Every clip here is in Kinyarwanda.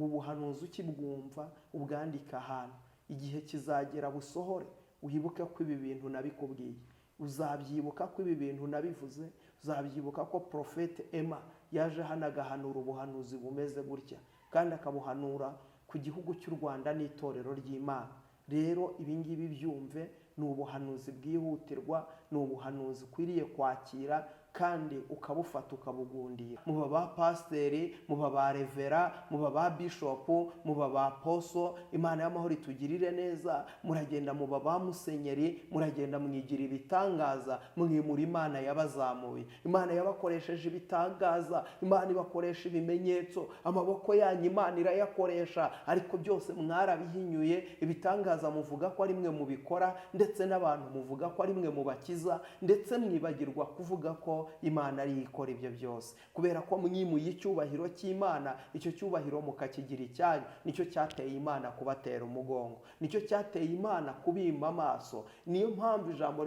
ubu buhanuzi ukibwumva ubwandika ahantu, igihe kizagera busohore wibuke ko ibi bintu nabikubwiye, uzabyibuka ko ibi bintu nabivuze, uzabyibuka ko Profete Emma yaje hano agahanura ubuhanuzi bumeze gutya, kandi akabuhanura ku gihugu cy'u Rwanda n'itorero ry'Imana. Rero ibi ngibi byumve, ni ubuhanuzi bwihutirwa, ni ubuhanuzi ukwiriye kwakira kandi ukabufata ukabugundira. Muba ba pasiteri, muba ba revera, muba ba bishopu, muba ba poso, Imana y'amahoro itugirire neza. Muragenda muba ba musenyeri, muragenda mwigira ibitangaza, mwimura Imana yabazamuye. Imana yabakoresheje ibitangaza, Imana ibakoresha ibimenyetso, amaboko yanyu Imana irayakoresha, ariko byose mwarabihinyuye. Ibitangaza muvuga ko ari mwe mubikora, ndetse n'abantu muvuga ko ari mwe mubakiza, ndetse mwibagirwa kuvuga ko Imana ari ikora ibyo byose, kubera ko mwimuye icyubahiro cy'Imana. Icyo cyubahiro mukakigira icyanyu, nicyo cyateye Imana kubatera umugongo, nicyo cyateye Imana kubima amaso. Niyo mpamvu ijambo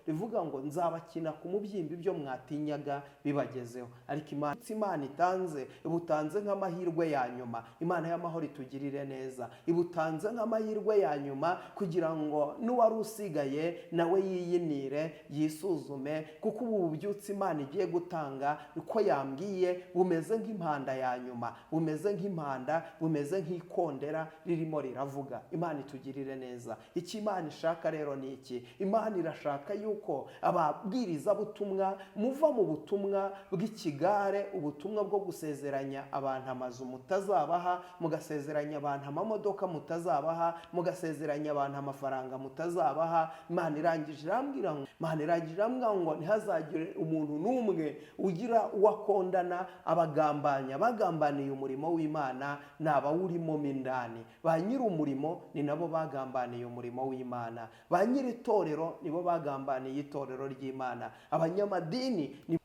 rivuga ngo nzabakina ku mubyimba ibyo mwatinyaga bibagezeho. Ariko Imana itanze, ibutanze nk'amahirwe ya nyuma. Imana y'amahoro itugirire neza, ibutanze nk'amahirwe ya nyuma kugira ngo n'uwari usigaye nawe yiyinire, yisuzume, kuko ubu bubyutse Imana igiye gutanga uko yambwiye bumeze nk'impanda ya nyuma, bumeze nk'impanda, bumeze nk'ikondera ririmo riravuga. Imana itugirire neza. Icyo Imana ishaka rero ni iki? Imana irashaka yuko ababwiriza butumwa muva mu butumwa bw'ikigare, ubutumwa bwo gusezeranya abantu amazu mutazabaha, mugasezeranya abantu amamodoka mutazabaha, mugasezeranya abantu amafaranga mutazabaha. Imana irangije irambwira ngo ntihazagire umuntu n'umwe ugira uwakondana abagambanya. Bagambaniye umurimo w'Imana ni abawurimo mindani. Ba nyiri umurimo ni nabo bagambaniye umurimo w'Imana. Ba nyiri itorero nibo bagambaniye itorero ry'Imana. Abanyamadini ni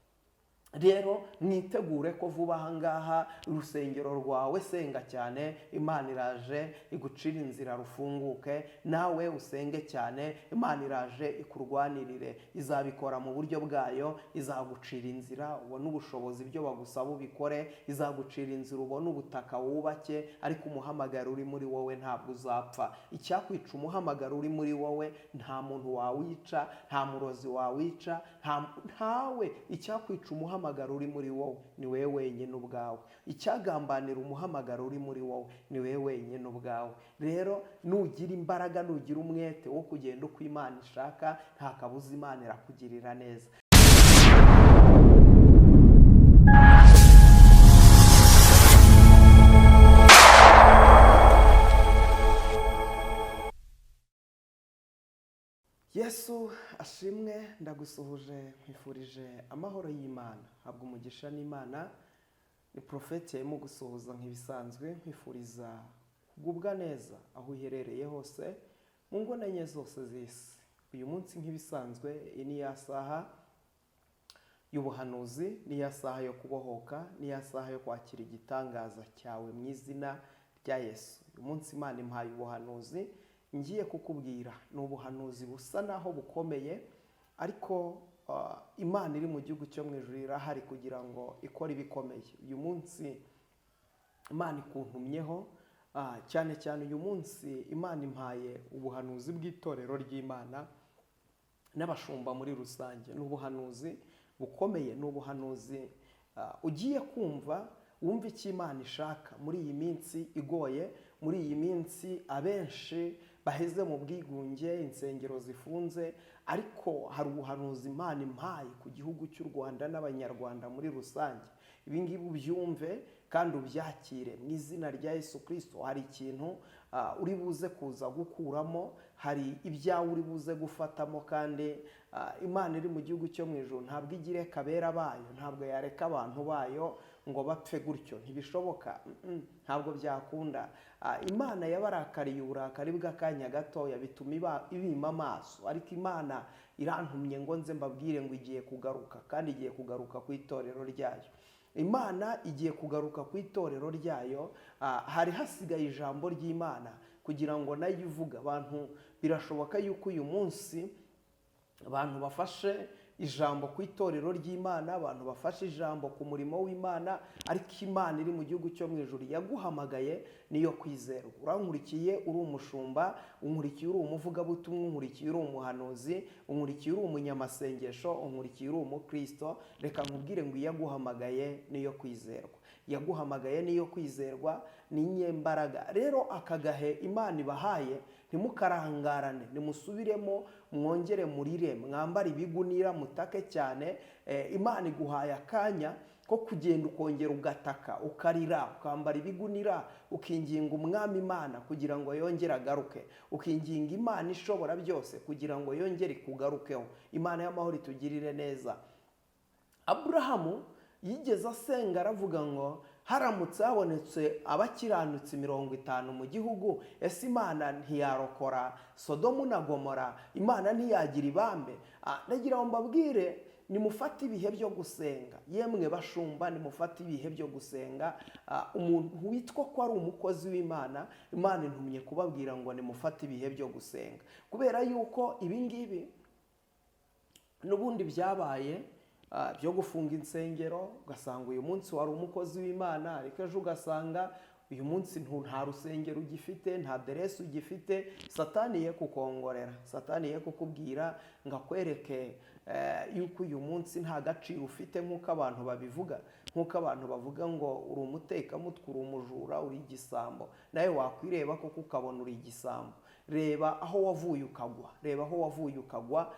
rero mwitegure ko vuba aha ngaha urusengero rwawe senga cyane, Imana iraje igucira inzira rufunguke. Nawe usenge cyane, Imana iraje ikurwanirire. Izabikora mu buryo bwayo, izagucira inzira ubone ubushobozi byo bagusaba ubikore, izagucira inzira ubone ubutaka wubake. Ariko umuhamagaro uri muri wowe ntabwo uzapfa. Icyakwica umuhamagaro uri muri wowe nta muntu wawica, nta murozi wawica, ntawe. Icyakwica umuhamagaro uri muri wowe ni wewe wenyine ubwawe. Icyagambanira umuhamagaro uri muri wowe ni wewe wenyine ubwawe. Rero nugira imbaraga, nugira umwete wo kugenda uko Imana ishaka, nta kabuza Imana irakugirira neza. Yesu ashimwe, ndagusuhuje nkwifurije amahoro y'Imana. Habwa umugisha n'Imana. Ni Profete Emma gusuhuza nk'ibisanzwe, nkwifuriza kugubwa neza aho uherereye hose mu ngona enye zose z'isi. Uyu munsi nk'ibisanzwe ni ya saha y'ubuhanuzi, ni ya saha yo kubohoka, ni ya saha yo kwakira igitangaza cyawe mu izina rya Yesu. Uyu munsi Imana impaye ubuhanuzi ngiye kukubwira. Ni ubuhanuzi busa naho bukomeye, ariko Imana iri mu gihugu cyo mu ijuru irahari kugira ngo ikore ibikomeye. Uyu munsi Imana ikuntumyeho, cyane cyane uyu munsi Imana impaye ubuhanuzi bw'itorero ry'Imana n'abashumba muri rusange. Ni ubuhanuzi bukomeye, ni ubuhanuzi ugiye kumva wumva icyo Imana ishaka muri iyi minsi igoye, muri iyi minsi abenshi baheze mu bwigunge, insengero zifunze, ariko hari ubuhanuzi Imana impaye ku gihugu cy'u Rwanda n'abanyarwanda muri rusange. Ibi ngibi ubyumve kandi ubyakire mu izina rya Yesu Kristo. Hari ikintu uri buze kuza gukuramo, hari ibyawe uri buze gufatamo, kandi Imana iri mu gihugu cyo mu ijuru ntabwo igire kabera bayo, ntabwo yareka abantu bayo ngo bapfe gutyo. Ntibishoboka, ntabwo byakunda. Imana yabarakariye uburakari bw'akanya gatoya bituma ibima amaso, ariko Imana irantumye ngo nze mbabwire ngo igiye kugaruka, kandi igiye kugaruka ku itorero ryayo. Imana igiye kugaruka ku itorero ryayo. Hari hasigaye ijambo ry'Imana kugira ngo nayo ivuga. Abantu birashoboka yuko uyu munsi abantu bafashe ijambo ku itorero ry'Imana, abantu bafashe ijambo ku murimo w'Imana, ariko Imana iri mu gihugu cyo mu ijuru yaguhamagaye niyo kwizerwa. Urankurikiye uri umushumba, unkurikiye uri umuvugabutumwa, unkurikiye uri umuhanuzi, unkurikiye uri umunyamasengesho, unkurikiye uri umukristo, reka nkubwire ngo yaguhamagaye niyo kwizerwa. Yaguhamagaye niyo kwizerwa, ni inyembaraga. Rero aka gahe Imana ibahaye ntimukarangarane, nimusubiremo, mwongere murire, mwambare ibigunira, mutake cyane. Imana iguhaye akanya ko kugenda ukongera ugataka, ukarira, ukambara ibigunira, ukinginga umwami Imana kugira ngo yongere agaruke, ukinginga Imana ishobora byose kugira ngo yongere ikugarukeho. Imana y'amahoro itugirire neza. Aburahamu yigeze asenga aravuga ngo haramutse habonetse abakiranutsi 50 mu gihugu, ese Imana ntiyarokora Sodomu na Gomora? Imana ntiyagira ibambe? Ndagira ngo mbabwire, nimufate ibihe byo gusenga. Yemwe bashumba, nimufate ibihe byo gusenga. Umuntu witwa ko ari umukozi w'Imana, Imana intumye kubabwira ngo nimufate ibihe byo gusenga, kubera yuko ibi ngibi n'ubundi byabaye byo gufunga insengero. Ugasanga uyu munsi wari umukozi w'Imana, ariko ejo ugasanga uyu munsi nta rusengero ugifite, nta aderesi ugifite. Satani ye kukongorera, Satani ye kukubwira ngo akwereke yuko uyu munsi nta gaciro ufite nk'uko abantu babivuga, nk'uko abantu bavuga ngo uri umutekamutwe, uri umujura, uri igisambo. Nawe wakwireba koko ukabona uri igisambo. Reba aho wavuye ukagwa, reba aho wavuye ukagwa.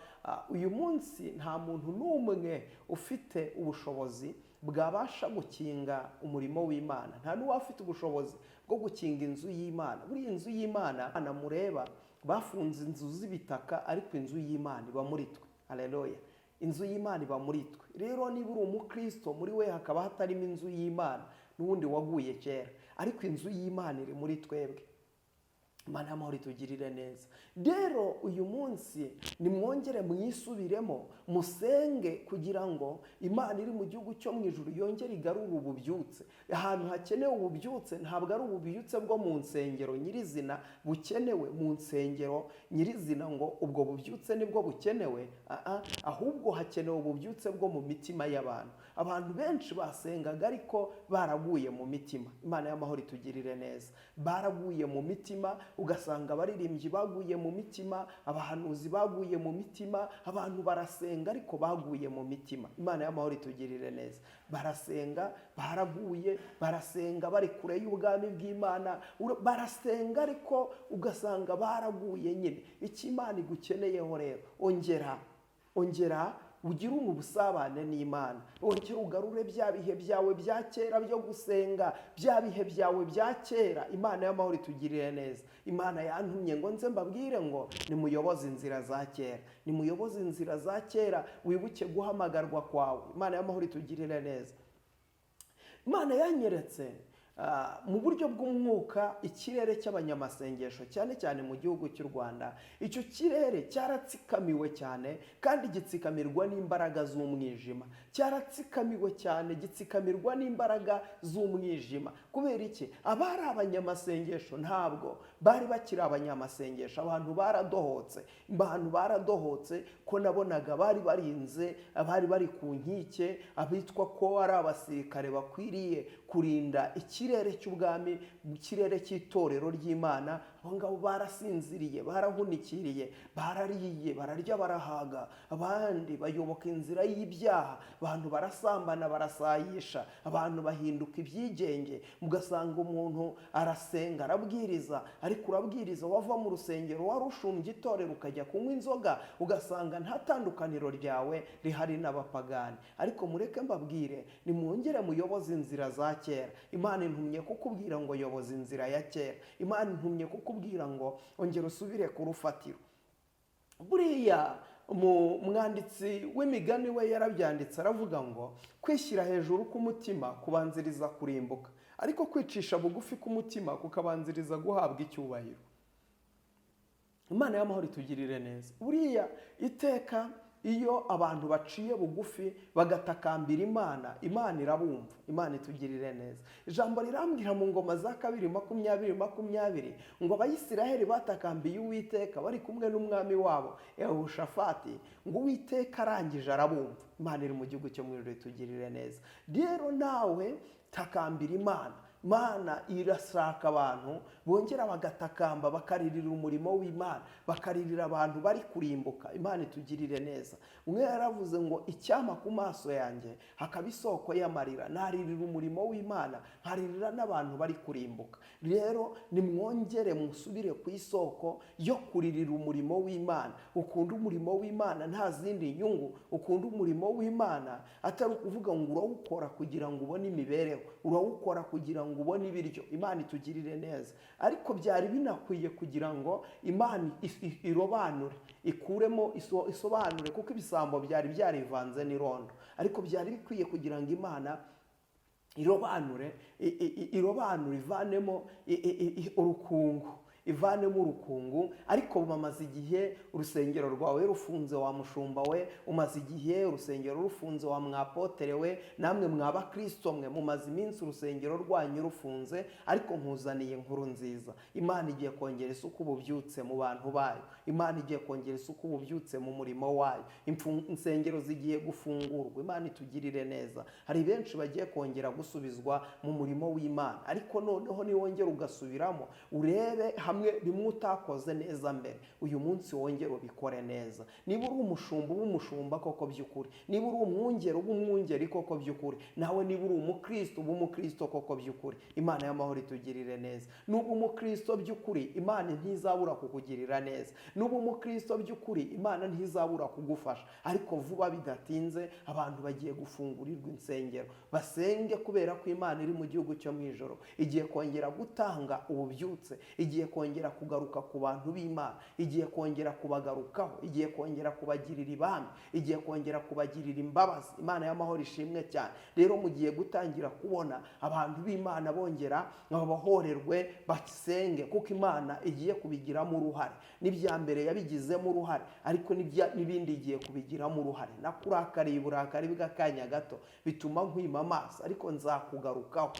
Uyu munsi nta muntu n'umwe ufite ubushobozi bwabasha gukinga umurimo w'Imana. Nta n'uwafite ubushobozi bwo gukinga inzu y'Imana. Buri inzu y'Imana mureba bafunze inzu z'ibitaka, ariko inzu y'Imana iba muri twe. Haleluya. Inzu y'Imana iba muri twe. Rero niba uri umukristo, muri we hakaba hatarimo inzu y'Imana, n'ubundi waguye kera, ariko inzu y'Imana iri muri twebwe. Imana y'amahoro itugirire neza. Rero uyu munsi nimwongere mwisubiremo, musenge kugira ngo Imana iri mu gihugu cyo mu ijuru yongere igarure ububyutse. Ahantu hakenewe ububyutse ntabwo ari ububyutse bwo mu nsengero nyirizina bukenewe, mu nsengero nyirizina ngo ubwo bubyutse nibwo bukenewe, ahubwo hakenewe ububyutse bwo mu mitima y'abantu. Abantu benshi basengaga ariko baraguye mu mitima. Imana y'amahoro itugirire neza. Baraguye mu mitima, ugasanga abaririmbyi baguye mu mitima, abahanuzi baguye mu mitima, abantu barasenga ariko baguye mu mitima. Imana y'amahoro itugirire neza. Barasenga, baraguye, barasenga bari kure y'ubwami bw'Imana, barasenga ariko ugasanga baraguye nyine. Icyo Imana igukeneyeho rero, ongera ugire ubusabane n'Imana, wongere ugarure bya bihe byawe bya kera byo gusenga, bya bihe byawe bya kera. Imana y'amahoro itugirire neza. Imana yantumye ngo nze mbabwire ngo nimuyoboze inzira za kera, nimuyoboze inzira za kera, wibuke guhamagarwa kwawe. Imana y'amahoro itugirire neza. Imana yanyeretse mu buryo bw'umwuka ikirere cy'abanyamasengesho, cyane cyane mu gihugu cy'u Rwanda. Icyo kirere cyaratsikamiwe cyane, kandi gitsikamirwa n'imbaraga z'umwijima. Cyaratsikamiwe cyane, gitsikamirwa n'imbaraga z'umwijima. Kubera iki? Abari abanyamasengesho ntabwo bari bakiri abanyamasengesho. Abantu baradohotse, ko nabonaga bari barinze, abari bari ku nkike, abitwa ko ari abasirikare bakwiriye kurinda ikirere cy'ubwami, ikirere cy'itorero ry'Imana. Abo ngabo barasinziriye, barahunikiriye, barariye, bararya, barahaga. Abandi bayoboka inzira y'ibyaha, abantu barasambana, barasayisha, abantu bahinduka ibyigenge. Mugasanga umuntu arasenga, arabwiriza, ariko urabwiriza wava mu rusengero warushumbye itorero ukajya kunywa inzoga, ugasanga nta tandukaniro ryawe rihari n'abapagani. Ariko mureke mbabwire, nimwongere muyoboze inzira za kera. Imana intumye kukubwira ngo yoboza inzira ya kera. Imana intumye kukubwira ngo ongera usubire ku rufatiro. Buriya umwanditsi w'imigani we yarabyanditse, aravuga ngo kwishyira hejuru k'umutima kubanziriza kurimbuka, ariko kwicisha bugufi k'umutima kukabanziriza guhabwa icyubahiro. Imana y'amahoro itugirire neza. Buriya iteka iyo abantu baciye bugufi bagatakambira Imana, Imana irabumva. Imana itugirire neza. Ijambo rirambwira mu Ngoma za 2:20 ngo Abayisiraheli batakambiye Uwiteka bari kumwe n'umwami wabo Yehoshafati, ngo Uwiteka arangije arabumva. Imana iri mu gihugu cyo mu ijuru, itugirire neza. Rero nawe takambira Imana. Imana irashaka abantu bongera bagatakamba, bakaririra umurimo w'Imana, bakaririra abantu bari kurimbuka. Imana itugirire neza. Umwe yaravuze ngo icyama ku maso yanjye hakaba isoko y'amarira, naririra umurimo w'Imana, nkaririra n'abantu bari kurimbuka. Rero nimwongere musubire ku isoko yo kuririra umurimo w'Imana. Ukunda umurimo w'Imana nta zindi nyungu, ukunda umurimo w'Imana atari ukuvuga ngo urawukora kugira ngo ubone imibereho, urawukora kugira ngo ubone ibiryo. Imana itugirire neza. Ariko byari binakwiye kugira ngo Imana irobanure, ikuremo isobanure, kuko ibisambo byari byarivanze n'irondo. Ariko byari bikwiye kugira ngo Imana irobanure, ivanemo urukungu. Ariko bamaze igihe urusengero rwawe rufunze, wa mushumba we, umaze igihe urusengero rufunze, wa mwapotere we, namwe mwaba Kristo mwe mumaze iminsi urusengero rwanyu rufunze. Ariko nkuzaniye inkuru nziza. Imana igiye kongera isuku ububyutse mu bantu bayo. Imana igiye kongera isuku ububyutse mu murimo wayo. Insengero zigiye gufungurwa. Imana itugirire neza. Hari benshi bagiye kongera gusubizwa mu murimo w'Imana. Ariko noneho niwongera ugasubiramo, urebe hamwe bimwe utakoze neza mbere, uyu munsi wongere ubikore neza. Niba uri umushumba w'umushumba koko by'ukuri, niba uri umwungeri w'umwungeri koko by'ukuri, nawe niba uri umukristo w'umukristo koko by'ukuri, Imana y'amahoro itugirire neza. Nuba umukristo by'ukuri, Imana ntizabura kukugirira neza. Nuba umukristo by'ukuri, Imana ntizabura kugufasha. Ariko vuba bidatinze abantu bagiye gufungurirwa insengero, basenge, kubera ko Imana iri mu gihugu cyo mu ijoro. Igiye kongera gutanga ububyutse, igiye kongera kugaruka ku bantu b'Imana, igiye kongera kubagarukaho, igiye kongera kubagirira ibambe, igiye kongera kubagirira imbabazi. Imana y'amahoro ishimwe cyane. Rero mugiye gutangira kubona abantu b'Imana bongera bahorerwe, basenge, kuko Imana igiye kubigiramo uruhare. N'ibya mbere yabigizemo uruhare, ariko n'ibindi igiye kubigiramo uruhare. Nakurakariye uburakari bw'akanya gato bituma nkwima amaso, ariko nzakugarukaho.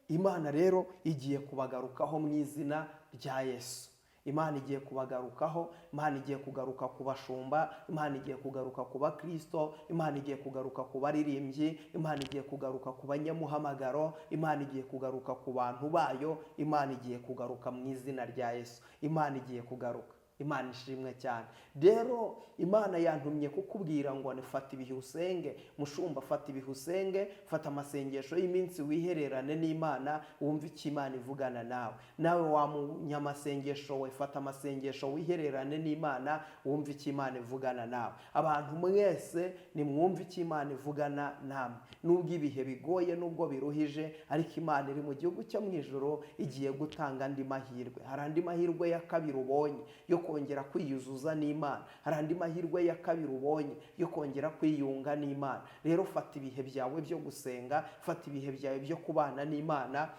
Imana rero igiye kubagarukaho mu izina rya Yesu. Imana igiye kubagarukaho. Imana igiye kugaruka ku bashumba. Imana igiye kugaruka ku bakristo. Imana igiye kugaruka ku baririmbyi. Imana igiye kugaruka ku banyamuhamagaro. Imana igiye kugaruka ku bantu bayo. Imana igiye kugaruka mu izina rya Yesu. Imana igiye kugaruka. Imana ishimwe cyane. Rero Imana yantumye kukubwira ngo nifata ibihe usenge. Mushumba, fata ibihe usenge, fata amasengesho y'iminsi wihererane n'Imana, wumve icyo Imana ivugana nawe. Nawe wa munyamasengesho we, fata amasengesho wihererane n'Imana, wumve icyo Imana ivugana nawe. Abantu mwese nimwumve icyo Imana ivugana namwe. Nubwo ibihe bigoye, nubwo biruhije, ariko Imana iri mu gihugu cyo mu ijoro, igiye gutanga andi mahirwe. Hari andi mahirwe ya kabiri ubonye yo kongera kwiyuzuza n'Imana. Hari andi mahirwe ya kabiri ubonye yo kongera kwiyunga n'Imana. Rero fata ibihe byawe byo gusenga, fata ibihe byawe byo kubana n'Imana.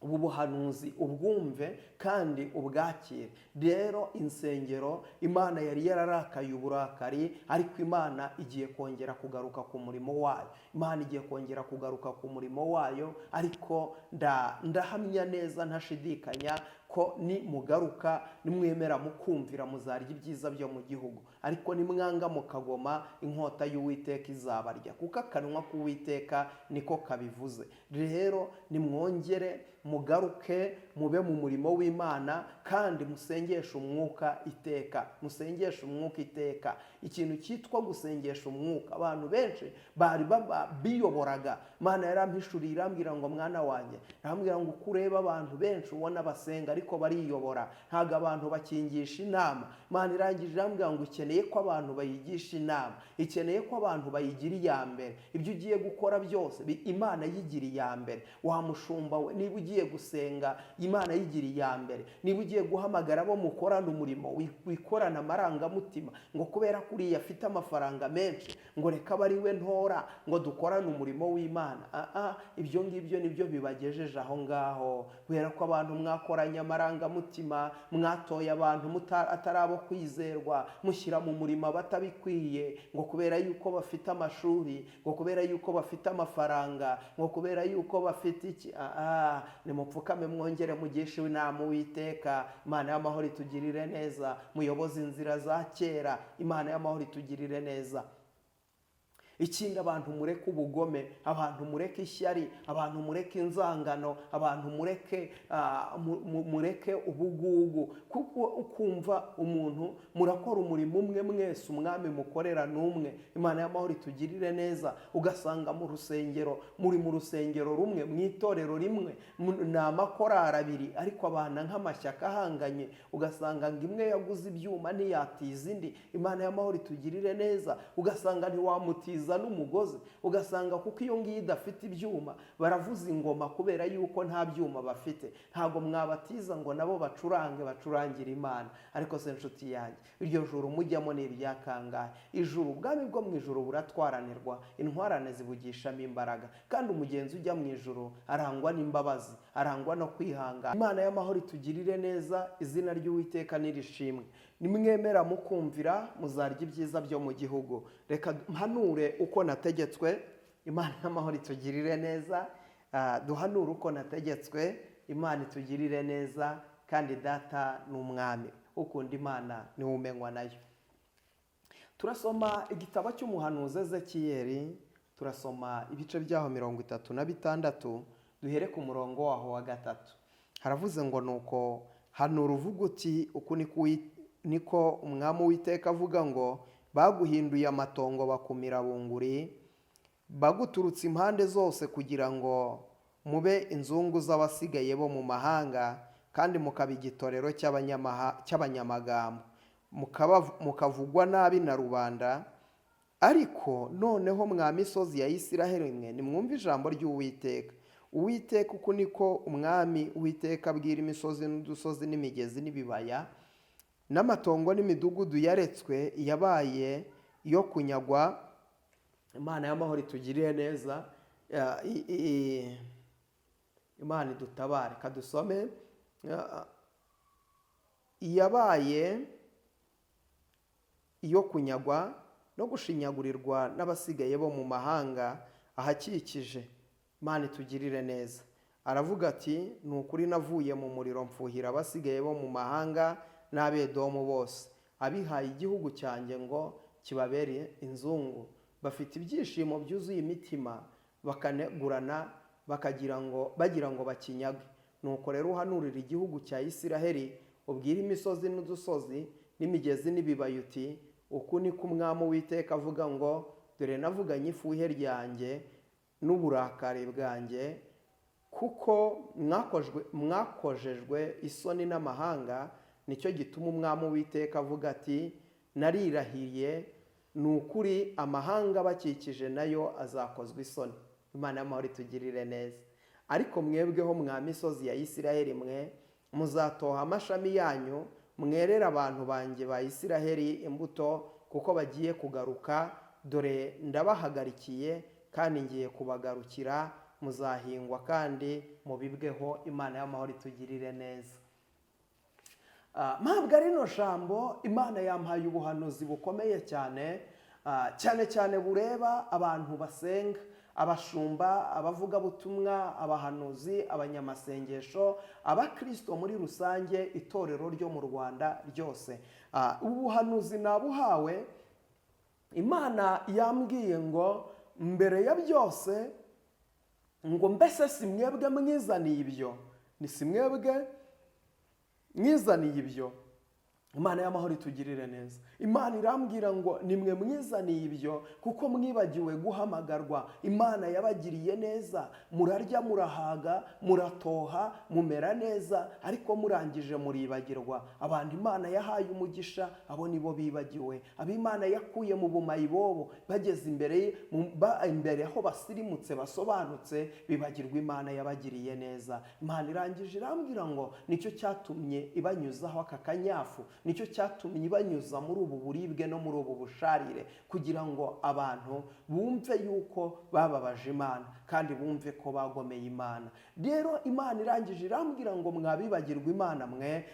Ubu buhanuzi ubwumve kandi ubwakire. Rero insengero, Imana yari yararakaye uburakari, ariko Imana igiye kongera kugaruka ku murimo wayo. Imana igiye kongera kugaruka ku murimo wayo, ariko ndahamya neza ntashidikanya ko ni mugaruka, nimwemera mukumvira, muzarya ibyiza byo mu gihugu. Ariko nimwanga mukagoma, inkota y'Uwiteka izabarya, kuko akanwa k'Uwiteka niko kabivuze. Rero nimwongere mugaruke, mube mu murimo w'Imana, kandi musengeshe umwuka iteka. Musengeshe umwuka iteka. Ikintu cyitwa gusengesha umwuka, abantu benshi bari biyoboraga. Imana yarampishuriye irambwira ngo mwana wanjye, irambwira ngo uko ureba abantu benshi ubona basenga ariko bariyobora, ntabwo abantu bakingisha inama. Imana irangije irambwira ngo ikeneye ko abantu bayigisha inama, ikeneye ko abantu bayigira iya mbere. Ibyo ugiye gukora byose Imana yigira iya mbere. Wa mushumba we, niba ugiye gusenga, Imana yigira iya mbere. Niba ugiye guhamagara abo mukorana umurimo, wikorana amarangamutima ngo kubera kuriya afite amafaranga menshi ngo reka aba ari we ntora ngo dukorane umurimo w'Imana. Ibyo ngibyo nibyo bibagejeje aho ngaho, kubera ko abantu mwakoranye amarangamutima, mwatoye abantu atari abo kwizerwa, mushyira mu murimo batabikwiye, ngo kubera yuko bafite amashuri, ngo kubera yuko bafite amafaranga, ngo kubera yuko bafite iki. Nimupfukame mwongere mugishe inama Uwiteka. Imana y'amahoro itugirire neza, muyoboze inzira za kera. Imana y'amahoro itugirire neza. Ikindi, abantu mureke ubugome, abantu mureke ishyari, abantu mureke inzangano, abantu mureke ubugugu, kuko ukumva umuntu murakora umurimo umwe mwese, umwami mukorera n'umwe. Imana y'amahoro itugirire neza. Ugasanga mu rusengero, muri mu rusengero rumwe, mu itorero rimwe, ni amakorari abiri ariko abana nk'amashyaka ahanganye. Ugasanga ngo imwe yaguze ibyuma ntiyatiza indi. Imana y'amahoro itugirire neza. Ugasanga ntiwamutiza n'umugozi. Ugasanga kuko iyo ngiyo idafite ibyuma baravuza ingoma kubera yuko nta byuma bafite. Ntabwo mwabatiza ngo nabo bacurangire Imana. Ariko se nshuti yanjye, iryo juru mujyamo ni irya kangahe? Ijuru, ubwami bwo mu ijuru buratwaranirwa, intwarane zibugishamo imbaraga, kandi umugenzi ujya mu ijuru arangwa n'imbabazi, arangwa no kwihangana. Imana y'amahoro itugirire neza. Izina ry'Uwiteka nirishimwe. Nimwemera mukumvira, muzarya ibyiza byo mu gihugu. Reka mpanure uko nategetswe. Imana y'amahoro itugirire neza. Duhanure uko nategetswe. Imana itugirire neza, kandi data n'umwami. Ukunda Imana niwe umenywa nayo. Turasoma igitabo cy'umuhanuzi Ezekiyeli, turasoma ibice byaho 36, duhere ku murongo waho wa 3. Haravuze ngo nuko hanura uvuga uti, uku niko umwami Uwiteka avuga ngo, baguhinduye amatongo bakumira bunguri, baguturutse impande zose kugira ngo mube inzungu z'abasigaye bo mu mahanga, kandi mukaba igitorero cy'abanyamagambo, mukavugwa nabi na rubanda. Ariko noneho mwa misozi ya Isiraheli mwe, nimwumve ijambo ry'Uwiteka. Uwiteka, uku niko umwami Uwiteka abwira imisozi n'udusozi n'imigezi n'ibibaya n'amatongo n'imidugudu yaretswe yabaye yo kunyagwa. Imana y'amahoro itugirire neza. Imana idutabare. Kadusome. Yabaye iyo kunyagwa no gushinyagurirwa n'abasigaye bo mu mahanga ahakikije. Imana itugirire neza. Aravuga ati, ni ukuri navuye mu muriro mfuhira abasigaye bo mu mahanga n'Abedomu bose, abihaye igihugu cyanjye ngo kibabere inzungu. Bafite ibyishimo byuzuye imitima, bakanegurana bagira ngo bakinyage. Nuko rero uhanurira igihugu cya Isiraheli, ubwire imisozi n'udusozi n'imigezi n'ibibaya uti, uku niko umwami Uwiteka avuga ngo, dore navuganye ifuhe ryanjye n'uburakari bwanjye, kuko mwakojejwe isoni n'amahanga. Nicyo gituma umwami Uwiteka avuga ati, narirahiye, ni ukuri amahanga bakikije nayo azakozwa isoni. Imana y'amahoro itugirire neza. Ariko mwebweho mwa misozi ya Isiraheli mwe, muzatoha amashami yanyu, mwerere abantu banjye ba Isiraheli imbuto, kuko bagiye kugaruka. Dore ndabahagarikiye, kandi ngiye kubagarukira. Muzahingwa kandi mubibweho. Imana y'amahoro itugirire neza. Mpabwa rino jambo, Imana yampaye ubuhanuzi bukomeye cyane, cyane bureba abantu basenga, abashumba, abavugabutumwa, abahanuzi, abanyamasengesho, abakristo muri rusange, itorero ryo mu Rwanda ryose. Ubuhanuzi nabuhawe, Imana yambwiye ngo mbere ya byose, ngo mbese si mwebwe mwizaniye ibyo? Ni si mwebwe mwizaniye ibyo? Imana y'amahoro itugirire neza. Imana irambwira ngo nimwe mwizaniye ibyo, kuko mwibagiwe guhamagarwa. Imana yabagiriye neza, murarya murahaga, muratoha, mumera neza, ariko murangije muribagirwa. Abantu Imana yahaye umugisha, abo nibo bibagiwe. Abo Imana yakuye mu bumayibobo, bageze imbere aho basirimutse basobanutse, bibagirwa Imana yabagiriye neza. Imana irangije irambwira ngo nicyo cyatumye ibanyuzaho aka kanyafu. nicyo cyatumye ibanyuza muri ubu buribwe no muri ubu busharire, kugira ngo abantu bumve yuko bababaje Imana kandi bumve ko bagomeye Imana. Rero Imana irangije irambwira ngo mwabibagirwa Imana mwe,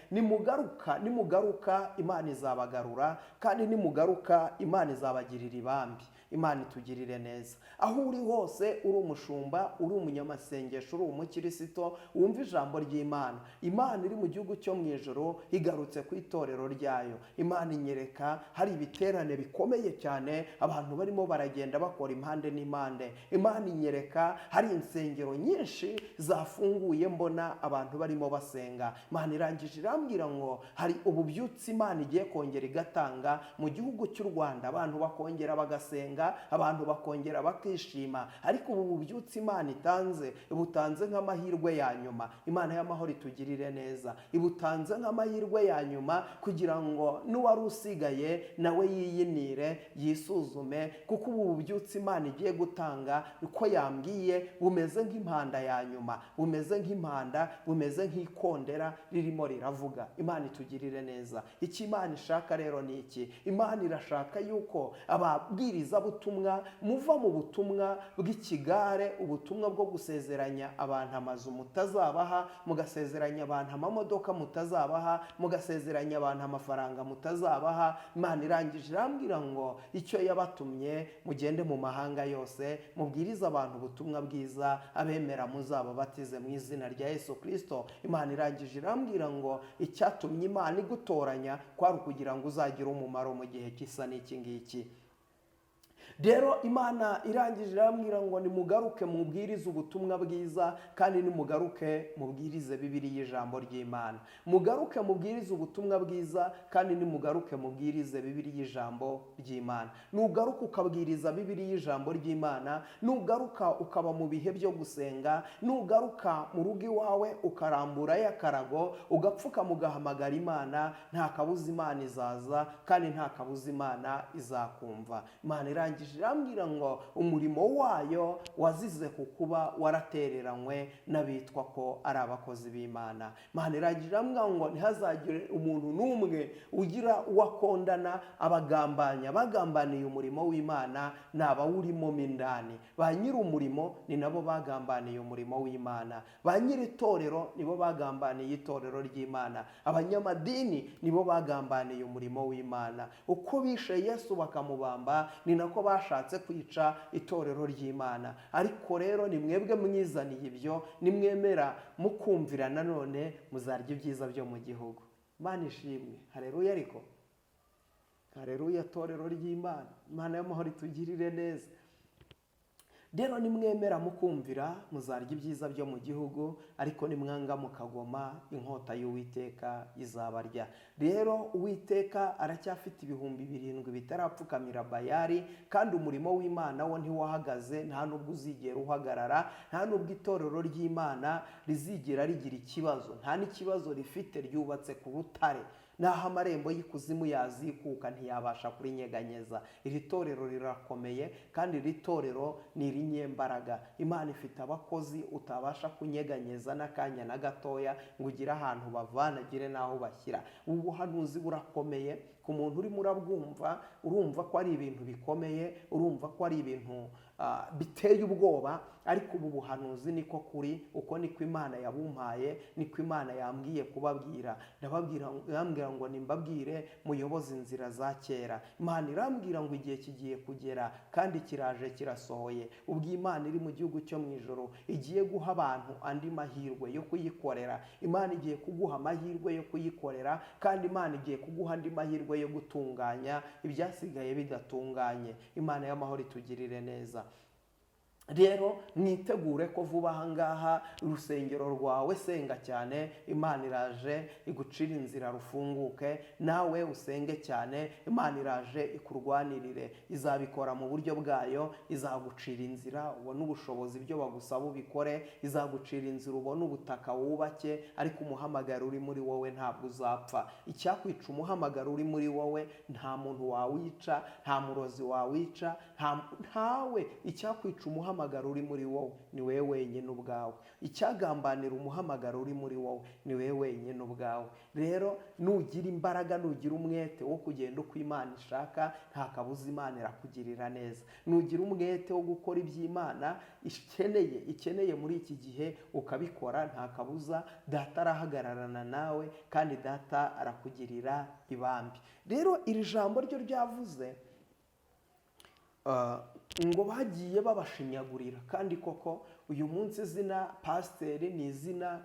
nimugaruka Imana izabagarura, kandi nimugaruka Imana izabagirira ibambi. Imana itugirire neza. Aho uri hose, uri umushumba, uri umunyamasengesho, uri umukirisito, wumva ijambo ry'Imana. Imana iri mu gihugu cyo mu ijoro igarutse ku itorero ryayo. Imana inyereka hari ibiterane bikomeye cyane, abantu barimo baragenda bakora impande n'impande. Imana inyereka hari insengero nyinshi zafunguye, mbona abantu barimo basenga. Imana irangije irambwira ngo hari ububyutse Imana igiye kongera igatanga mu gihugu cy'u Rwanda, abantu bakongera bagasenga, abantu bakongera bakishima. Ariko ubu bubyutse Imana itanze, ibutanze nk'amahirwe ya nyuma. Imana y'amahoro itugirire neza. Ibutanze nk'amahirwe ya nyuma kugira ngo n'uwari usigaye nawe yiyinire, yisuzume, kuko ubu bubyutse Imana igiye gutanga uko yambwiye bumeze nk'impanda ya nyuma, bumeze nk'impanda, bumeze nk'ikondera ririmo riravuga. Imana itugirire neza. Icyo Imana ishaka rero ni iki? Imana irashaka yuko ababwiriza butumwa muva mu butumwa bw'ikigare, ubutumwa bwo gusezeranya abantu amazu mutazabaha, mugasezeranya abantu amamodoka mutazabaha, mugasezeranya abantu amafaranga mutazabaha. Imana irangije irambwira ngo icyo yabatumye, mugende mu mahanga yose mubwiriza abantu ubutumwa bwiza, abemera muzababatize mu izina rya Yesu Kristo. Imana irangije irambwira ngo icyatumye Imana igutoranya kwari ukugira ngo uzagire umumaro mu gihe kisa n'iki ngiki. Rero Imana irangije irambwira ngo nimugaruke mubwirize ubutumwa bwiza, kandi nimugaruke mubwirize Bibiliya y'ijambo ry'Imana. Mugaruke mubwirize ubutumwa bwiza, kandi nimugaruke mubwirize Bibiliya y'ijambo ry'Imana. Nugaruka ukabwiriza Bibiliya y'ijambo ry'Imana, nugaruka ukaba mu bihe byo gusenga, nugaruka mu rugo iwawe ukaramburayo akarago, ugapfuka mugahamagara Imana, nta kabuza Imana izaza, kandi nta kabuza Imana izakumva. Imana irangije irambwira ngo umurimo wayo wazize ku kuba waratereranywe n'abitwa ko ari abakozi b'Imana. Imana irangije irambwira ngo ntihazagire umuntu n'umwe ugira uwakondana abagambanya. Bagambaniye umurimo w'Imana ni abawurimo mo indani. Ba nyiri umurimo ni nabo bagambaniye umurimo w'Imana. Ba nyiri itorero nibo bagambaniye itorero ry'Imana. Abanyamadini nibo bagambaniye umurimo w'Imana. Uko bishe Yesu bakamubamba, ni nako bashatse kwica itorero ry'Imana. Ariko rero ni mwebwe mwizaniye ibyo, nimwemera mukumvira, nanone muzarya ibyiza byo mu gihugu. Imana ishimwe. Haleluya. Ariko haleluya, torero ry'Imana. Imana y'amahoro itugirire neza. Rero nimwemera mukumvira, muzarya ibyiza byo mu gihugu, ariko nimwanga mukagoma, inkota y'Uwiteka izabarya. Rero Uwiteka aracyafite ibihumbi 7 bitarapfukamira Bayali, kandi umurimo w'Imana wo ntiwahagaze, nta nubwo uzigera uhagarara, nta nubwo itorero ry'Imana rizigera rigira ikibazo. Nta n'ikibazo rifite, ryubatse ku rutare. Naho amarembo y'ikuzimu yazikuka ntiyabasha kurinyeganyeza. Iri torero rirakomeye, kandi iri torero ni irinyembaraga. Imana ifite abakozi utabasha kunyeganyeza n'akanya na gatoya ngo ugire ahantu bavana, agire n'aho bashyira. Ubu buhanuzi burakomeye ku muntu urimo urabwumva, urumva ko ari ibintu bikomeye, urumva ko ari ibintu biteye ubwoba, ariko ubu buhanuzi niko kuri, uko niko Imana yabumpaye, niko Imana yambwiye kubabwira. Irambwira ngo nimbabwire muyoboze inzira za kera. Imana irambwira ngo igihe kigiye kugera, kandi kiraje kirasohoye, ubwo Imana iri mu gihugu cyo mu ijoro igiye guha abantu andi mahirwe yo kuyikorera. Imana igiye kuguha amahirwe yo kuyikorera, kandi Imana igiye kuguha andi mahirwe yo gutunganya ibyasigaye bidatunganye. Imana y'amahoro itugirire neza. Rero mwitegure ko vuba ahangaha urusengero rwawe senga cyane, Imana iraje igucira inzira rufunguke, nawe usenge cyane, Imana iraje ikurwanirire. Izabikora mu buryo bwayo, izagucira inzira ubone ubushobozi byo bagusaba ubikore, izagucira inzira ubone ubutaka wubake, ariko umuhamagaro uri muri wowe ntabwo uzapfa. Icyakwica umuhamagaro uri muri wowe nta muntu wawica, nta murozi wawica, ntawe. Icyakwica umuhamagaro umuhamagaro uri muri wowe ni wowe wenyine ubwawe. Icyagambanira umuhamagaro uri muri wowe ni wowe wenyine ubwawe. Rero nugira imbaraga, nugira umwete wo kugenda uko Imana ishaka, nta kabuza Imana irakugirira neza. Nugira umwete wo gukora iby'Imana ikeneye muri iki gihe ukabikora, nta kabuza Data arahagararana nawe kandi Data arakugirira ibambi. Rero iri jambo ryo ryavuze ngo bagiye babashinyagurira, kandi koko uyu munsi izina pasiteri ni izina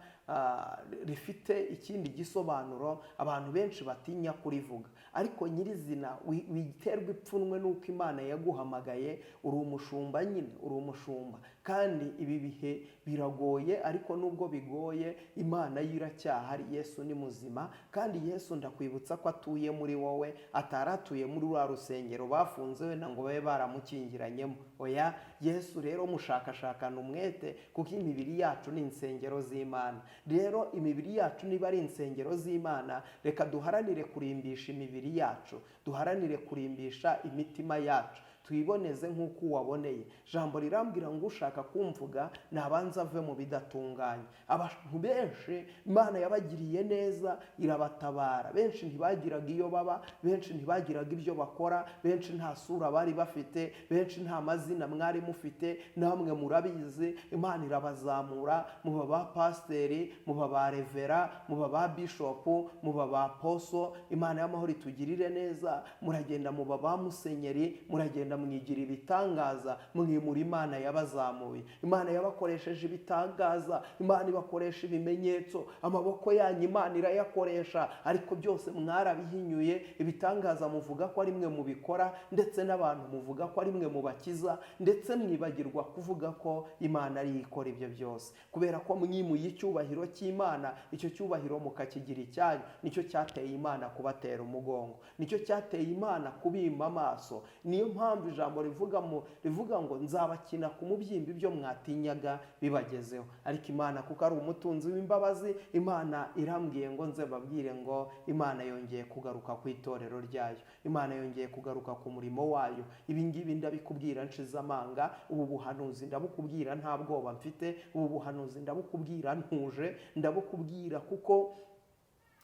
rifite ikindi gisobanuro abantu benshi batinya kurivuga, ariko nyirizina witerwa ipfunwe n'uko Imana yaguhamagaye. Uri umushumba nyine, uri umushumba, kandi ibi bihe biragoye, ariko nubwo bigoye Imana yo iracyahari. Yesu ni muzima, kandi Yesu ndakwibutsa ko atuye muri wowe, ataratuye muri rwa rusengero bafunze wenda ngo babe baramukingiranyemo. Oya, Yesu rero mushakashakana umwete, kuko imibiri yacu ni insengero z'Imana. Rero imibiri yacu niba ari insengero z'Imana, reka duharanire kurimbisha imibiri yacu, duharanire kurimbisha imitima yacu, twiboneze nk'uko uwaboneye. Jambo rirambwira ngo ushaka kumvuga nabanza ave mu bidatunganye. Abantu benshi Imana yabagiriye neza, irabatabara. Benshi ntibagiraga iyo baba, benshi ntibagiraga ibyo bakora, benshi nta sura bari bafite, benshi nta mazina mwari mufite, namwe murabizi. Imana irabazamura, muba ba pasiteri, muba ba revera, muba ba bishopu, muba ba poso. Imana y'amahoro itugirire neza. Muragenda muba ba musenyeri, muragenda mwigira ibitangaza, mwimura Imana yabazamuye. Imana yabakoresheje ibitangaza, Imana ibakoresha ibimenyetso, amaboko yanyu Imana irayakoresha, ariko byose mwarabihinyuye. Ibitangaza muvuga ko ari mwe mubikora, ndetse n'abantu muvuga ko ari mwe mubakiza, ndetse mwibagirwa kuvuga ko Imana ari ikora ibyo byose. Kubera ko mwimuye icyubahiro cy'Imana, icyo cyubahiro mukakigira icyanyu, nicyo cyateye Imana kubatera umugongo, nicyo cyateye Imana kubima amaso. Niyo mpamvu ijambo rivuga ngo nzabakina ku mubyimba ibyo mwatinyaga bibagezeho. Ariko Imana kuko ari umutunzi w'imbabazi, Imana irambwiye ngo nze babwire ngo Imana yongeye kugaruka ku itorero ryayo, Imana yongeye kugaruka ku murimo wayo. Ibi ngibi ndabikubwira nshize amanga, ubu buhanuzi ndabukubwira nta bwoba mfite, ubu buhanuzi ndabukubwira ntuje, ndabukubwira kuko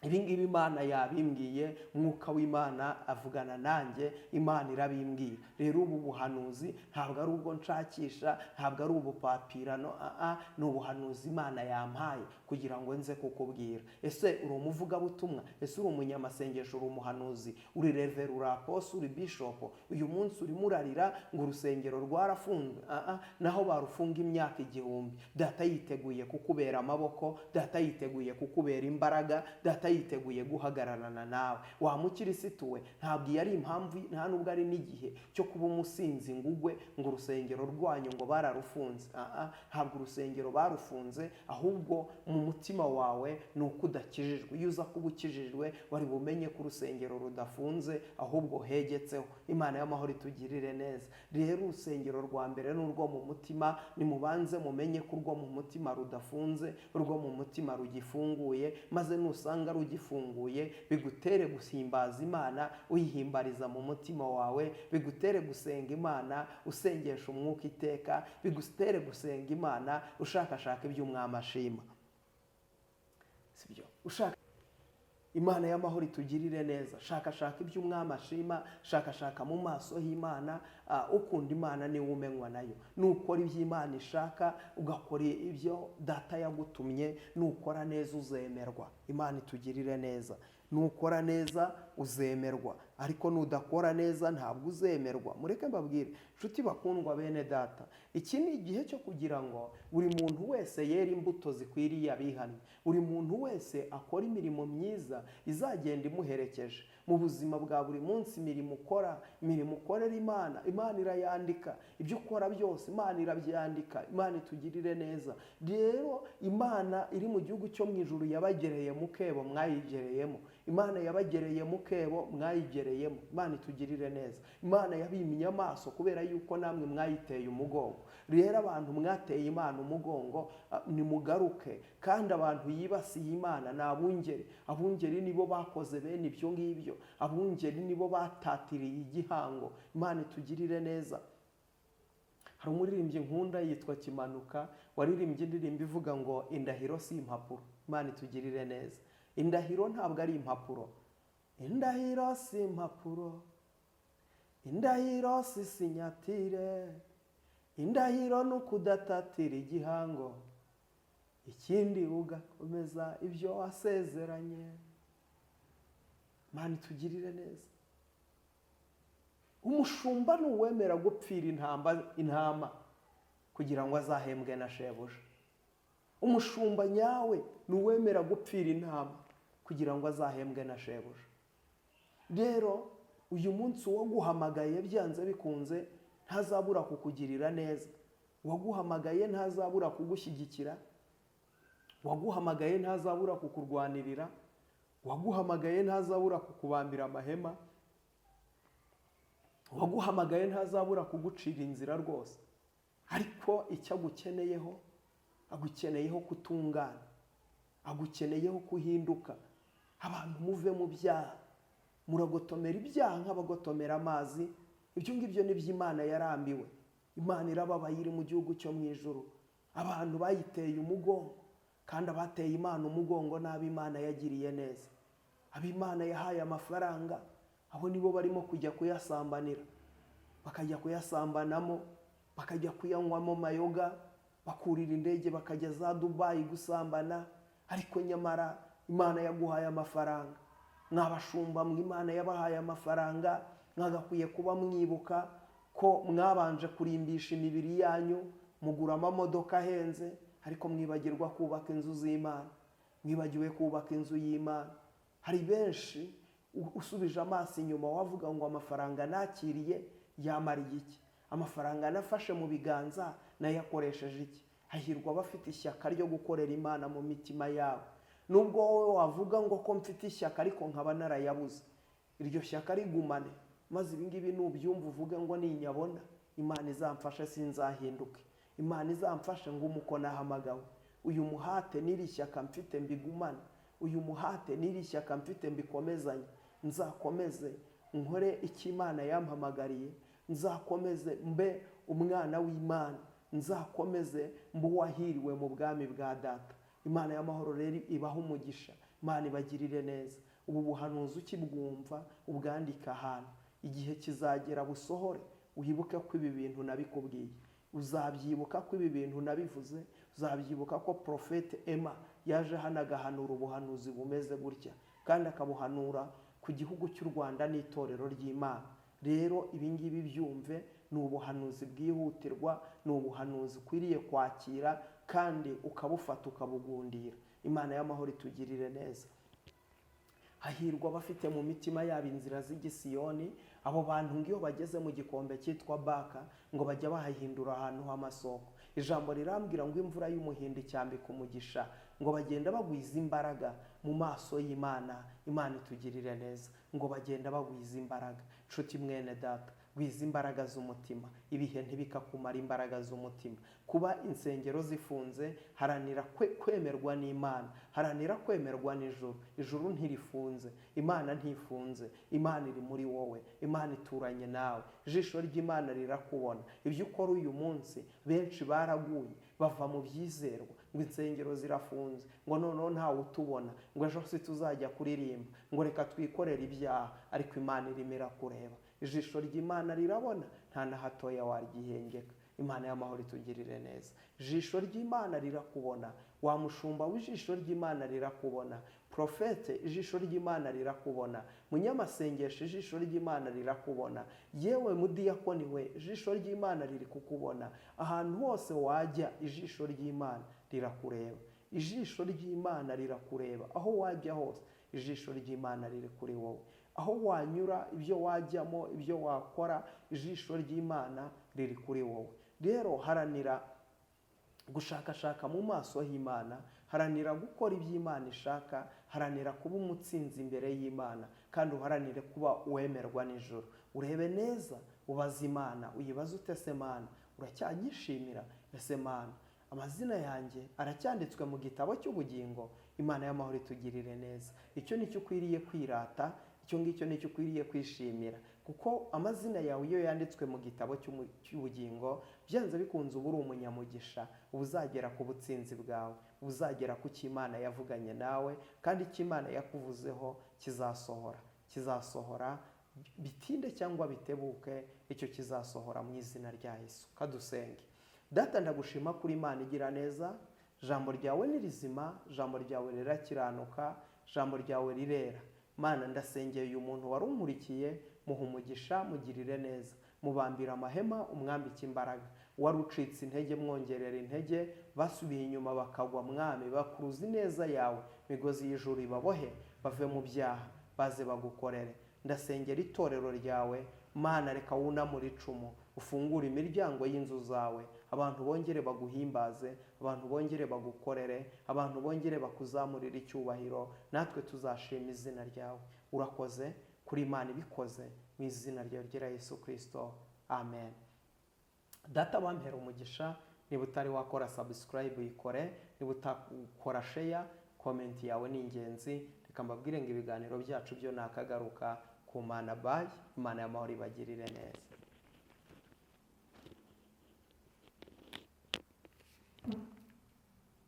ibi ngibi Imana yabimbwiye, Mwuka w'Imana avugana nanjye, Imana irabimbwira. Rero ubu buhanuzi ntabwo ari ubwo nshakisha, ntabwo ari ubupapirano, ni ubuhanuzi Imana yampaye kugira ngo nze kukubwira. Ese uri umuvugabutumwa? Ese uri umunyamasengesho? Uri umuhanuzi? Uri revera? Uri aposo? Uri bishopo? Uyu munsi urimo urarira ngo urusengero rwarafunzwe. Naho barufunga imyaka 1000, Data yiteguye kukubera amaboko, Data yiteguye kukubera imbaraga, Data yiteguye guhagararana nawe. Wa mukirisitu we, ntabwo yari impamvu, nta nubwo ari n'igihe cyo kuba umusinzi ngugwe ngo urusengero rwanyu ngo bararufunze. Ntabwo urusengero barufunze, ahubwo mu mutima wawe ni uko udakijijwe. Iyo uza kuba ukijijwe wari bumenye ko urusengero rudafunze, ahubwo hegetseho. Imana y'amahoro itugirire neza. Rero urusengero rwa mbere ni urwo mu mutima. Nimubanze mumenye ko urwo mu mutima rudafunze, urwo mu mutima rugifunguye, maze nusanga rugifunguye bigutere guhimbaza Imana, uyihimbariza mu mutima wawe, bigutere gusenga Imana usengesha umwuka iteka, bigutere gusenga Imana ushakashaka iby'umwami ashima. Sibyo? Ushaka Imana y'amahoro itugirire neza. Shakashaka iby'umwami ashima, shakashaka mu maso h'Imana. Ukunda Imana niwe umenywa nayo. Nukora iby'Imana ishaka, ugakora ibyo Data yagutumye, nukora neza uzemerwa. Imana itugirire neza. Nukora neza uzemerwa, ariko nudakora neza ntabwo uzemerwa. Mureke mbabwire nshuti bakundwa bene Data, iki ni igihe cyo kugira ngo buri muntu wese yera imbuto zikwiriye abihannye. Buri muntu wese akora imirimo myiza izagenda imuherekeje mu buzima bwa buri munsi. Imirimo ukora, imirimo ukorera Imana, Imana irayandika. Ibyo ukora byose Imana irabyandika. Imana itugirire neza. Rero Imana iri mu gihugu cyo mu ijuru yabagereye mu kebo mwayigereyemo. Imana yabagereye mu kebo mwayigereyemo. Imana itugirire neza. Imana yabimye amaso kubera yuko namwe mwayiteye umugongo. Rero abantu mwateye Imana umugongo, nimugaruke. Kandi abantu yibasiye Imana ni abungeri. Abungeri nibo bakoze bene ibyo ngibyo. Abungeri nibo batatiriye igihango. Imana itugirire neza. hari umuririmbyi nkunda yitwa Kimanuka waririmbye indirimbo ivuga ngo indahiro si impapuro. Imana itugirire neza. Indahiro ntabwo ari impapuro. Indahiro si impapuro, indahiro si sinyatire, indahiro ni ukudatatira igihango, ikindi ugakomeza ibyo wasezeranye. Imana itugirire neza. Umushumba ni uwemera gupfira intama kugira ngo azahembwe na shebuja. Umushumba nyawe ni uwemera gupfira intama kugira ngo azahembwe na shebuja. Rero uyu munsi waguhamagaye byanze bikunze ntazabura kukugirira neza. Waguhamagaye ntazabura kugushyigikira. Waguhamagaye ntazabura kukurwanirira. Waguhamagaye ntazabura kukubambira amahema. Waguhamagaye ntazabura kugucira inzira rwose. Ariko icyo agukeneyeho, agukeneyeho kutungana, agukeneyeho kuhinduka. Abantu muve mu byaha, muragotomera ibyaha nk'abagotomera amazi. Ibyo ngibyo ni by'Imana yarambiwe. Imana irababaye iri mu gihugu cyo mu ijuru. Abantu bayiteye umugongo, kandi abateye Imana umugongo n'ab'Imana yagiriye neza. Ab'Imana yahaye amafaranga, abo nibo barimo kujya kuyasambanira, bakajya kuyasambanamo, bakajya kuyanywamo mayoga, bakurira indege bakajya za Dubai gusambana. Ariko nyamara Imana yaguhaye amafaranga. Mwabashumba mwe Imana yabahaye amafaranga, mwagakwiye kuba mwibuka ko mwabanje kurimbisha imibiri yanyu, mugura amamodoka ahenze, ariko mwibagirwa kubaka inzu z'Imana. Mwibagiwe kubaka inzu y'Imana. Hari benshi usubije amaso inyuma wavuga ngo amafaranga nakiriye yamariye iki? Amafaranga nafashe mu biganza nayakoresheje iki? Hahirwa abafite ishyaka ryo gukorera Imana mu mitima yabo. Nubwo wowe wavuga ngo ko mfite ishyaka ariko nkaba narayabuze, iryo shyaka rigumane, maze ibingibi nubyumva uvuge ngo ninyabona Imana izamfashe sinzahinduke. Imana izamfashe ngo umuko nahamagawe. Uyu muhate n'iri shyaka mfite mbigumane. Uyu muhate n'iri shyaka mfite mbikomezanye. Nzakomeze nkore icyo Imana yampamagariye. Nzakomeze mbe umwana w'Imana. Nzakomeze mbe uwahiriwe mu bwami bwa Data. Imana y'amahoro rero ibaha umugisha. Imana ibagirire neza. Ubu buhanuzi ukibwumva ubwandika ahantu, igihe kizagera busohore. Wibuke ko ibi bintu nabikubwiye. Uzabyibuka ko ibi bintu nabivuze. Uzabyibuka ko Profete Emma yaje hano agahanura ubuhanuzi bumeze gutya, kandi akabuhanura ku gihugu cy'u Rwanda n'itorero ry'Imana. Rero ibingibi byumve, ni ubuhanuzi bwihutirwa, ni ubuhanuzi ukwiriye kwakira kandi ukabufata ukabugundira. Imana y'amahoro itugirire neza. Hahirwa abafite mu mitima yabo inzira z'igisiyoni. Abo bantu ngiyo bageze mu gikombe cyitwa Baka ngo bajya bahahindura ahantu h'amasoko. Ijambo rirambwira ngo imvura y'umuhindo icyambika umugisha, ngo bagenda bagwiza imbaraga mu maso y'Imana. Imana itugirire neza. Ngo bagenda bagwiza imbaraga. Nshuti mwene data, gwiza imbaraga z'umutima. Ibihe ntibikakumara imbaraga z'umutima. Kuba insengero zifunze, haranira kwemerwa n'Imana, haranira kwemerwa n'ijuru. Ijuru ntirifunze, Imana ntifunze. Imana iri muri wowe, Imana ituranye nawe. Ijisho ry'Imana rirakubona. Ibyo ukora uyu munsi, benshi baraguye bava mu byizerwa, ngo insengero zirafunze, ngo noneho ntawe utubona, ngo ejo si tuzajya kuririmba, ngo reka twikorere ibyaha. Ariko Imana irimo irakureba. Ijisho ry'Imana rirabona, nta na hatoya waryihengeka. Imana y'amahoro itugirire neza. Ijisho ry'Imana rirakubona. Wa mushumba w'ijisho ry'Imana rirakubona. Profete, ijisho ry'Imana rirakubona. Munyamasengesho, ijisho ry'Imana rirakubona. Yewe mudiyakoni we, ijisho ry'Imana riri kukubona. Ahantu hose wajya, ijisho ry'Imana rirakureba. Ijisho ry'Imana rirakureba. Aho wajya hose, ijisho ry'Imana riri kuri wowe. Aho wanyura, ibyo wajyamo, ibyo wakora, ijisho ry'Imana riri kuri wowe. Rero haranira gushakashaka mu maso y'Imana, haranira gukora iby'Imana ishaka, haranira kuba umutsinzi imbere y'Imana, kandi uharanire kuba uwemerwa n'ijuru. Urebe neza, ubaze Imana, uyibaze ute se Mana, uracyanyishimira? Ese Mana, amazina yanjye aracyanditswe mu gitabo cy'ubugingo? Imana y'amahoro itugirire neza. Icyo nicyo ukwiriye kwirata, icyo ngicyo nicyo ukwiriye kwishimira, kuko amazina yawe iyo yanditswe mu gitabo cy'ubugingo byanze bikunze uba uri umunyamugisha, uba uzagera ku butsinzi bwawe, uba uzagera ku cyo Imana yavuganye nawe, kandi icyo Imana yakuvuzeho kizasohora bitinde cyangwa bitebuke, icyo kizasohora mu izina rya Yesu. Kadusenge. Data, ndagushima kuri Imana igira neza, ijambo ryawe ni rizima, ijambo ryawe rirakiranuka, ijambo ryawe rirera. Mana, ndasengeye uyu muntu wari unkurikiye, muha umugisha, mugirire neza, mubambira amahema, umwambike imbaraga. Wari ucitse intege, mwongerera intege, basubiye inyuma bakagwa, Mwami, bakuruzi neza yawe, migozi y'ijuru ibabohe, bave mu byaha, baze bagukorere. Ndasengera itorero ryawe, Mana, reka wunamure icumu, ufungure imiryango y'inzu zawe, abantu bongere baguhimbaze, abantu bongere bagukorere, abantu bongere bakuzamurira icyubahiro, natwe tuzashima izina ryawe. Urakoze kuri Imana ibikoze, mu izina ryawe ryera Yesu Kristo, amen. Data, wampera umugisha. Niba utari wakora subscribe uyikore, niba utakora share, comment yawe ni ingenzi. Reka mbabwire ngo ibiganiro byacu byo nakagaruka ku Mana. Bye, Imana y'amahoro ibagirire neza.